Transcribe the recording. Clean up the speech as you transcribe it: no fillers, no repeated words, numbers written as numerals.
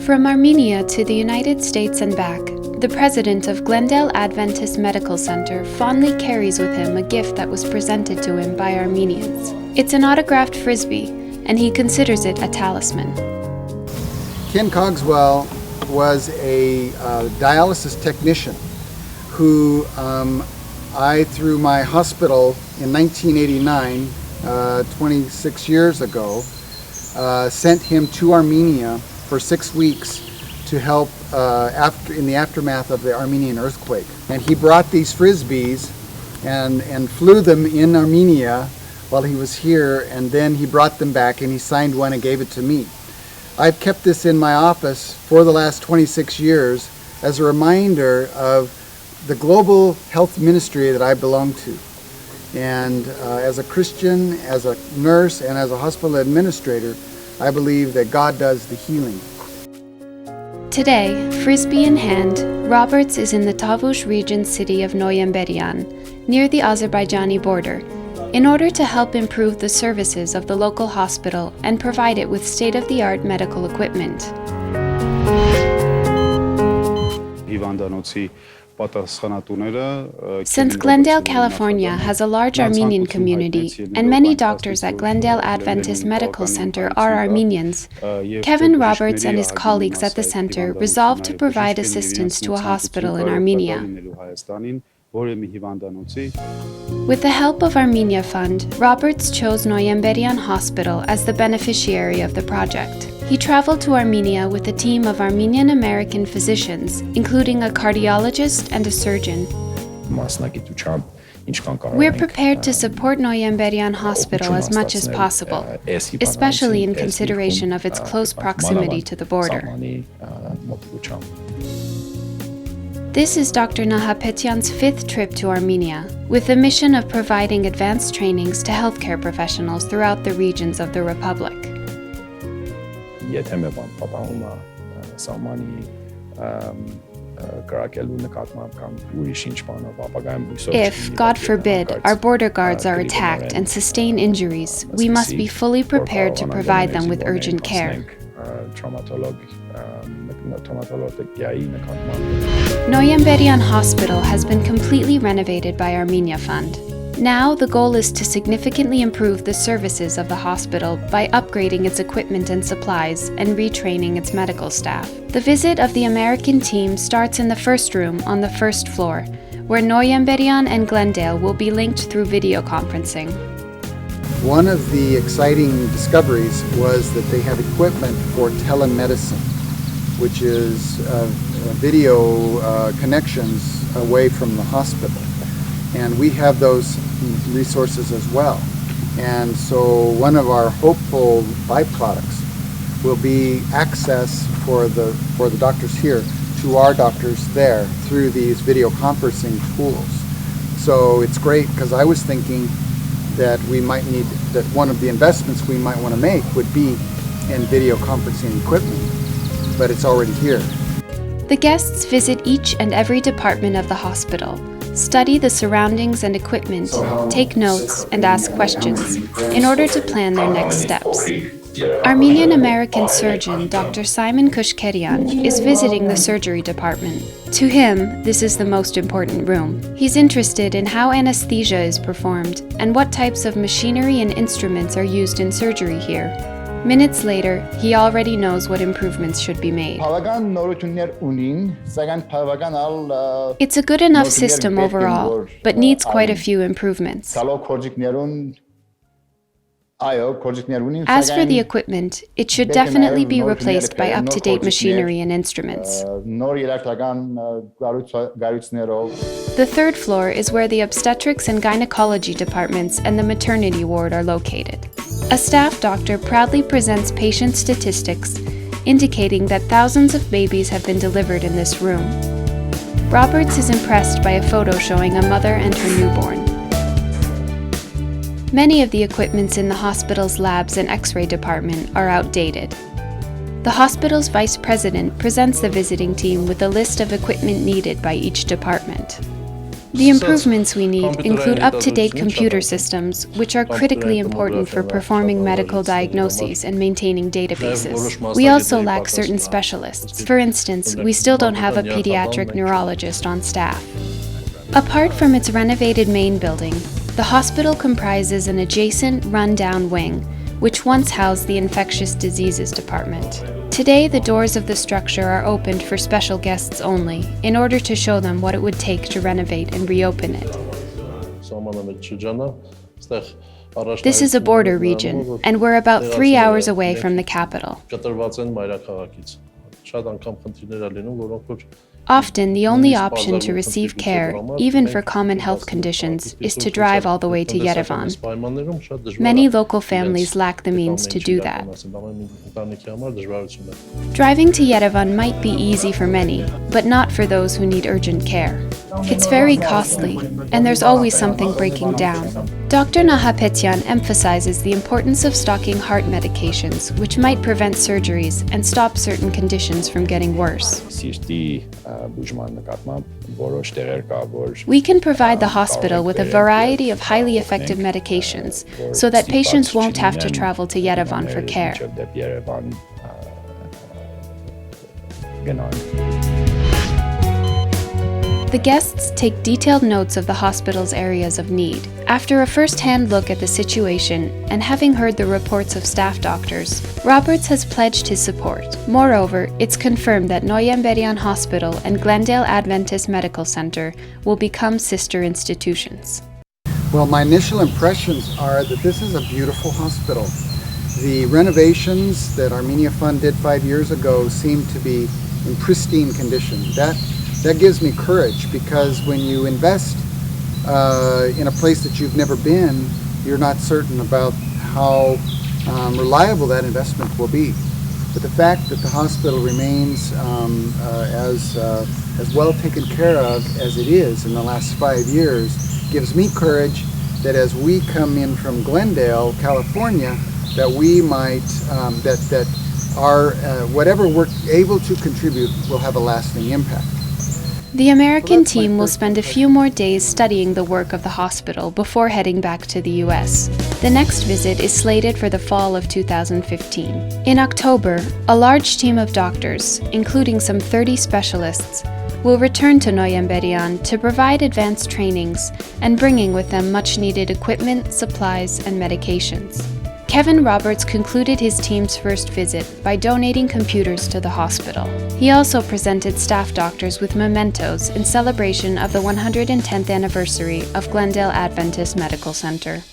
From Armenia to the United States and back, the president of Glendale Adventist Medical Center fondly carries with him a gift that was presented to him by Armenians. It's an autographed frisbee, and he considers it a talisman. Ken Cogswell was a dialysis technician who I, through my hospital in 1989, 26 years ago, sent him to Armenia for 6 weeks to help in the aftermath of the Armenian earthquake. And he brought these frisbees and flew them in Armenia while he was here, and then he brought them back and he signed one and gave it to me. I've kept this in my office for the last 26 years as a reminder of the global health ministry that I belong to. And as a Christian, as a nurse, and as a hospital administrator, I believe that God does the healing. Today, frisbee in hand, Roberts is in the Tavush region city of Noyemberyan, near the Azerbaijani border, in order to help improve the services of the local hospital and provide it with state-of-the-art medical equipment. Since Glendale, California has a large Armenian community and many doctors at Glendale Adventist Medical Center are Armenians, Kevin Roberts and his colleagues at the center resolved to provide assistance to a hospital in Armenia. With the help of Armenia Fund, Roberts chose Noyemberyan Hospital as the beneficiary of the project. He traveled to Armenia with a team of Armenian-American physicians, including a cardiologist and a surgeon. We're prepared to support Noyemberyan Hospital as much as possible, especially in consideration of its close proximity to the border. This is Dr. Nahapetyan's 5th trip to Armenia, with the mission of providing advanced trainings to healthcare professionals throughout the regions of the Republic. If, God forbid, our border guards are attacked and sustain injuries, we must be fully prepared to provide them with urgent care. Noyemberyan Hospital has been completely renovated by Armenia Fund. Now, the goal is to significantly improve the services of the hospital by upgrading its equipment and supplies and retraining its medical staff. The visit of the American team starts in the first room on the first floor, where Noyemberyan and Glendale will be linked through video conferencing. One of the exciting discoveries was that they have equipment for telemedicine, which is video connections away from the hospital. And we have those resources as well. And so one of our hopeful byproducts will be access for the doctors here to our doctors there through these video conferencing tools. So it's great, because I was thinking that that one of the investments we might want to make would be in video conferencing equipment, but it's already here. The guests visit each and every department of the hospital, study the surroundings and equipment, take notes, and ask questions in order to plan their next steps. Armenian-American surgeon Dr. Simon Kushkerian is visiting the surgery department. To him, this is the most important room. He's interested in how anesthesia is performed and what types of machinery and instruments are used in surgery here. Minutes later, he already knows what improvements should be made. It's a good enough system overall, but needs quite a few improvements. As for the equipment, it should definitely be replaced by up-to-date machinery and instruments. The third floor is where the obstetrics and gynecology departments and the maternity ward are located. A staff doctor proudly presents patient statistics, indicating that thousands of babies have been delivered in this room. Roberts is impressed by a photo showing a mother and her newborn. Many of the equipments in the hospital's labs and X-ray department are outdated. The hospital's vice president presents the visiting team with a list of equipment needed by each department. The improvements we need include up-to-date computer systems, which are critically important for performing medical diagnoses and maintaining databases. We also lack certain specialists. For instance, we still don't have a pediatric neurologist on staff. Apart from its renovated main building, the hospital comprises an adjacent, run-down wing, which once housed the infectious diseases department. Today, the doors of the structure are opened for special guests only, in order to show them what it would take to renovate and reopen it. This is a border region, and we're about 3 hours away from the capital. Often, the only option to receive care, even for common health conditions, is to drive all the way to Yerevan. Many local families lack the means to do that. Driving to Yerevan might be easy for many, but not for those who need urgent care. It's very costly, and there's always something breaking down. Dr. Nahapetyan emphasizes the importance of stocking heart medications, which might prevent surgeries and stop certain conditions from getting worse. We can provide the hospital with a variety of highly effective medications so that patients won't have to travel to Yerevan for care. The guests take detailed notes of the hospital's areas of need. After a first-hand look at the situation and having heard the reports of staff doctors, Roberts has pledged his support. Moreover, it's confirmed that Noyemberyan Hospital and Glendale Adventist Medical Center will become sister institutions. Well, my initial impressions are that this is a beautiful hospital. The renovations that Armenia Fund did 5 years ago seem to be in pristine condition. That gives me courage, because when you invest in a place that you've never been, you're not certain about how reliable that investment will be. But the fact that the hospital remains as well taken care of as it is in the last 5 years gives me courage that as we come in from Glendale, California, that we might, that our whatever we're able to contribute will have a lasting impact. The American team will spend a few more days studying the work of the hospital before heading back to the US. The next visit is slated for the fall of 2015. In October, a large team of doctors, including some 30 specialists, will return to Noyemberyan to provide advanced trainings and bringing with them much-needed equipment, supplies, and medications. Kevin Roberts concluded his team's first visit by donating computers to the hospital. He also presented staff doctors with mementos in celebration of the 110th anniversary of Glendale Adventist Medical Center.